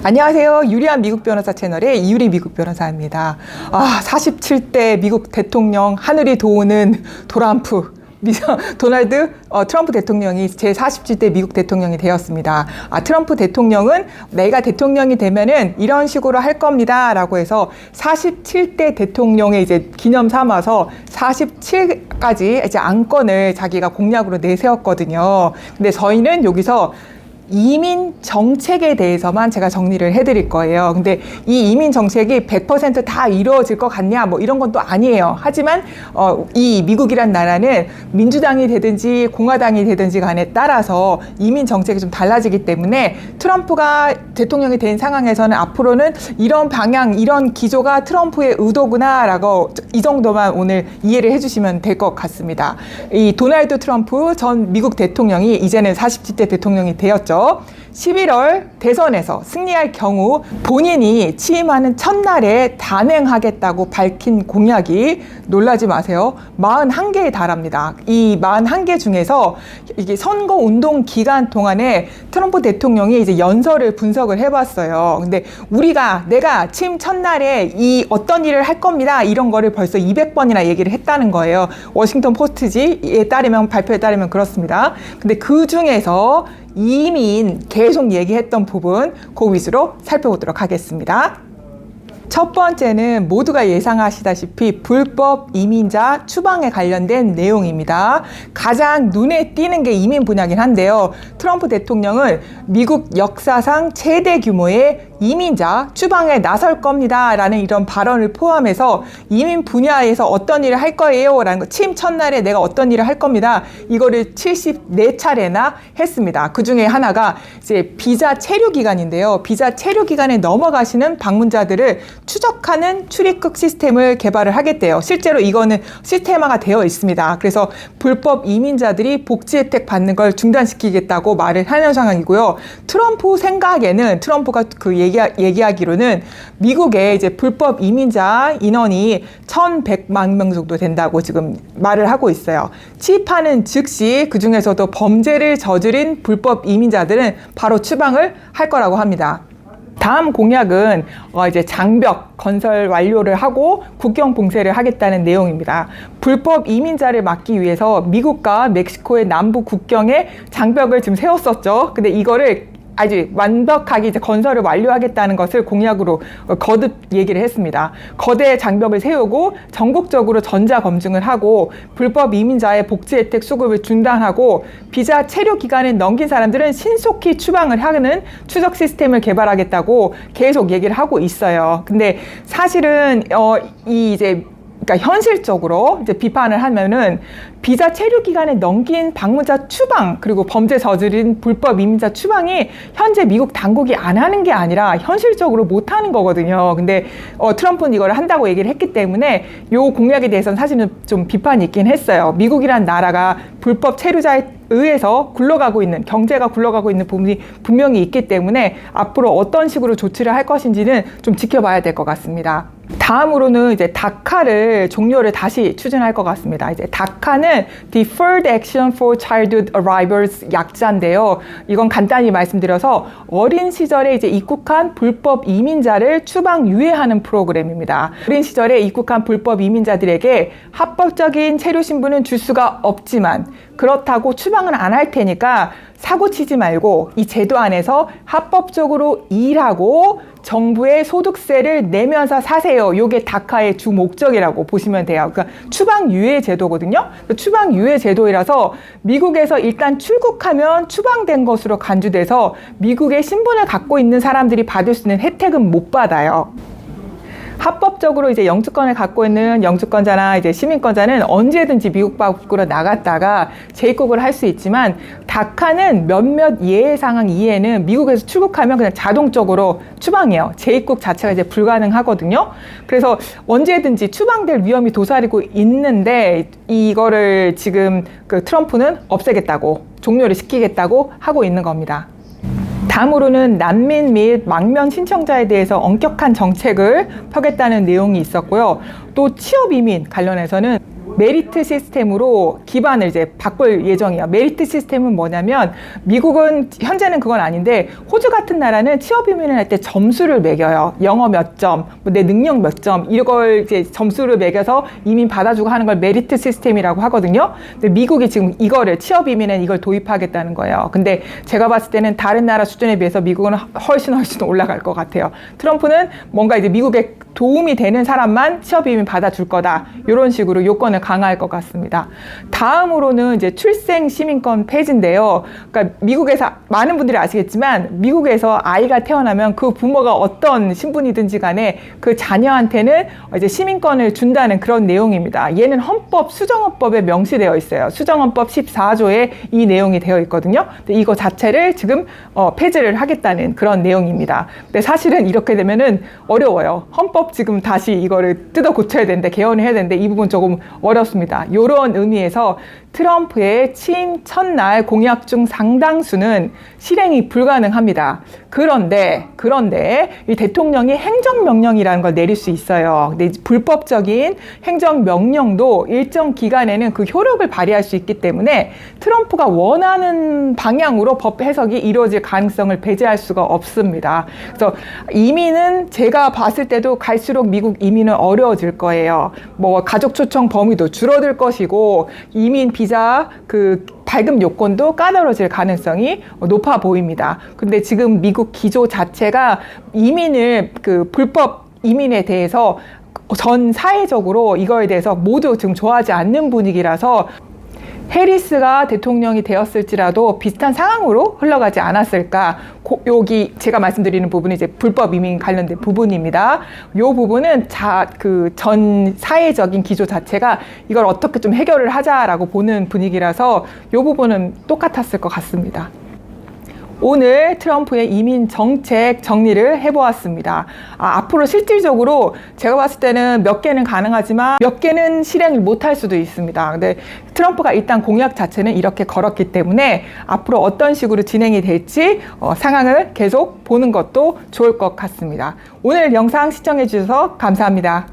안녕하세요. 유리한 미국 변호사 채널의 이유리 미국 변호사입니다. 47대 미국 대통령 하늘이 도우는 도널드 트럼프 대통령이 제47대 미국 대통령이 되었습니다. 트럼프 대통령은 내가 대통령이 되면은 이런 식으로 할 겁니다 라고 해서 47대 대통령의 이제 기념 삼아서 47까지 이제 안건을 자기가 공약으로 내세웠거든요. 근데 저희는 여기서 이민 정책에 대해서만 제가 정리를 해드릴 거예요. 근데 이 이민 정책이 100% 다 이루어질 것 같냐 뭐 이런 건 또 아니에요. 하지만 이 미국이란 나라는 민주당이 되든지 공화당이 되든지 간에 따라서 이민 정책이 좀 달라지기 때문에 트럼프가 대통령이 된 상황에서는 앞으로는 이런 방향, 이런 기조가 트럼프의 의도구나 라고 이 정도만 오늘 이해를 해주시면 될 것 같습니다. 이 도널드 트럼프 전 미국 대통령이 이제는 47대 대통령이 되었죠. 11월 대선에서 승리할 경우 본인이 취임하는 첫날에 단행하겠다고 밝힌 공약이, 놀라지 마세요, 41개에 달합니다. 이 41개 중에서 이게 선거 운동 기간 동안에 트럼프 대통령이 이제 연설을 분석을 해봤어요. 근데 내가 취임 첫날에 이 어떤 일을 할 겁니다, 이런 거를 벌써 200번이나 얘기를 했다는 거예요. 워싱턴 포스트지에 따르면, 발표에 따르면 그렇습니다. 근데 그 중에서 이민 계속 얘기했던 부분 그 위주로 살펴보도록 하겠습니다. 첫 번째는 모두가 예상하시다시피 불법 이민자 추방에 관련된 내용입니다. 가장 눈에 띄는 게 이민 분야긴 한데요. 트럼프 대통령은 미국 역사상 최대 규모의 이민자 추방에 나설 겁니다 라는 이런 발언을 포함해서 이민 분야에서 어떤 일을 할 거예요 라는 거, 취임 첫날에 내가 어떤 일을 할 겁니다, 이거를 74차례나 했습니다. 그 중에 하나가 이제 비자 체류 기간인데요. 비자 체류 기간에 넘어가시는 방문자들을 추적하는 출입국 시스템을 개발을 하겠대요. 실제로 이거는 시스템화가 되어 있습니다. 그래서 불법 이민자들이 복지 혜택 받는 걸 중단시키겠다고 말을 하는 상황이고요. 트럼프 생각에는, 트럼프가 얘기하기로는 미국의 이제 불법 이민자 인원이 1,100만 명 정도 된다고 지금 말을 하고 있어요. 취입하는 즉시 그 중에서도 범죄를 저지른 불법 이민자들은 바로 추방을 할 거라고 합니다. 다음 공약은 이제 장벽 건설 완료를 하고 국경 봉쇄를 하겠다는 내용입니다. 불법 이민자를 막기 위해서 미국과 멕시코의 남부 국경에 장벽을 지금 세웠었죠. 근데 이거를 아주 완벽하게 이제 건설을 완료하겠다는 것을 공약으로 거듭 얘기를 했습니다. 거대 장벽을 세우고 전국적으로 전자 검증을 하고 불법 이민자의 복지 혜택 수급을 중단하고 비자 체류 기간을 넘긴 사람들은 신속히 추방을 하는 추적 시스템을 개발하겠다고 계속 얘기를 하고 있어요. 근데 사실은 그러니까 현실적으로 이제 비판을 하면은 비자 체류 기간에 넘긴 방문자 추방, 그리고 범죄 저지른 불법 이민자 추방이 현재 미국 당국이 안 하는 게 아니라 현실적으로 못 하는 거거든요. 근데 트럼프는 이걸 한다고 얘기를 했기 때문에 요 공약에 대해서는 사실은 좀 비판이 있긴 했어요. 미국이란 나라가 불법 체류자에 의해서 굴러가고 있는, 경제가 굴러가고 있는 부분이 분명히 있기 때문에 앞으로 어떤 식으로 조치를 할 것인지는 좀 지켜봐야 될 것 같습니다. 다음으로는 이제 다카를 종료를 다시 추진할 것 같습니다. 이제 다카는 Deferred Action for Childhood Arrivals 약자인데요. 이건 간단히 말씀드려서 어린 시절에 이제 입국한 불법 이민자를 추방 유예하는 프로그램입니다. 어린 시절에 입국한 불법 이민자들에게 합법적인 체류 신분은 줄 수가 없지만 그렇다고 추방은 안 할 테니까 사고 치지 말고 이 제도 안에서 합법적으로 일하고 정부에 소득세를 내면서 사세요. 요게 다카의 주 목적이라고 보시면 돼요. 그러니까 추방 유예 제도거든요. 추방 유예 제도이라서 미국에서 일단 출국하면 추방된 것으로 간주돼서 미국의 신분을 갖고 있는 사람들이 받을 수 있는 혜택은 못 받아요. 합법적으로 이제 영주권을 갖고 있는 영주권자나 이제 시민권자는 언제든지 미국 밖으로 나갔다가 재입국을 할 수 있지만 다카는 몇몇 예외 상황 이외에는 미국에서 출국하면 그냥 자동적으로 추방이에요. 재입국 자체가 이제 불가능하거든요. 그래서 언제든지 추방될 위험이 도사리고 있는데 이거를 지금 트럼프는 없애겠다고, 종료를 시키겠다고 하고 있는 겁니다. 다음으로는 난민 및 망명 신청자에 대해서 엄격한 정책을 펴겠다는 내용이 있었고요. 또 취업 이민 관련해서는 메리트 시스템으로 기반을 이제 바꿀 예정이에요. 메리트 시스템은 뭐냐면 미국은 현재는 그건 아닌데 호주 같은 나라는 취업 이민을 할 때 점수를 매겨요. 영어 몇 점, 뭐 내 능력 몇 점 이걸 이제 점수를 매겨서 이민 받아주고 하는 걸 메리트 시스템이라고 하거든요. 근데 미국이 지금 이거를 취업 이민에 이걸 도입하겠다는 거예요. 근데 제가 봤을 때는 다른 나라 수준에 비해서 미국은 훨씬 올라갈 것 같아요. 트럼프는 뭔가 이제 미국에 도움이 되는 사람만 취업 이민 받아줄 거다. 이런 식으로 요건을 강화할 것 같습니다. 다음으로는 이제 출생 시민권 폐지인데요. 그러니까 미국에서 많은 분들이 아시겠지만 미국에서 아이가 태어나면 그 부모가 어떤 신분이든지 간에 그 자녀한테는 이제 시민권을 준다는 그런 내용입니다. 얘는 헌법, 수정헌법에 명시되어 있어요. 수정헌법 14조에 이 내용이 되어 있거든요. 근데 이거 자체를 지금 폐지를 하겠다는 그런 내용입니다. 근데 사실은 이렇게 되면은 어려워요. 헌법 지금 다시 이거를 뜯어 고쳐야 되는데 개헌을 해야 되는데 이 부분 조금 어렵습니다. 이런 의미에서 트럼프의 취임 첫날 공약 중 상당수는 실행이 불가능합니다. 그런데 이 대통령이 행정명령이라는 걸 내릴 수 있어요. 근데 불법적인 행정명령도 일정 기간에는 그 효력을 발휘할 수 있기 때문에 트럼프가 원하는 방향으로 법 해석이 이루어질 가능성을 배제할 수가 없습니다. 그래서 이민은 제가 봤을 때도 갈수록 미국 이민은 어려워질 거예요. 뭐 가족 초청 범위도 줄어들 것이고 이민 비자 그 발급 요건도 까다로워질 가능성이 높아 보입니다. 근데 지금 미국 기조 자체가 이민을 그 불법 이민에 대해서 전 사회적으로 이거에 대해서 모두 지금 좋아하지 않는 분위기라서 해리스가 대통령이 되었을지라도 비슷한 상황으로 흘러가지 않았을까. 여기 제가 말씀드리는 부분이 이제 불법 이민 관련된 부분입니다. 이 부분은 전 사회적인 기조 자체가 이걸 어떻게 좀 해결을 하자라고 보는 분위기라서 이 부분은 똑같았을 것 같습니다. 오늘 트럼프의 이민 정책 정리를 해보았습니다. 앞으로 실질적으로 제가 봤을 때는 몇 개는 가능하지만 몇 개는 실행을 못할 수도 있습니다. 근데 트럼프가 일단 공약 자체는 이렇게 걸었기 때문에 앞으로 어떤 식으로 진행이 될지 상황을 계속 보는 것도 좋을 것 같습니다. 오늘 영상 시청해 주셔서 감사합니다.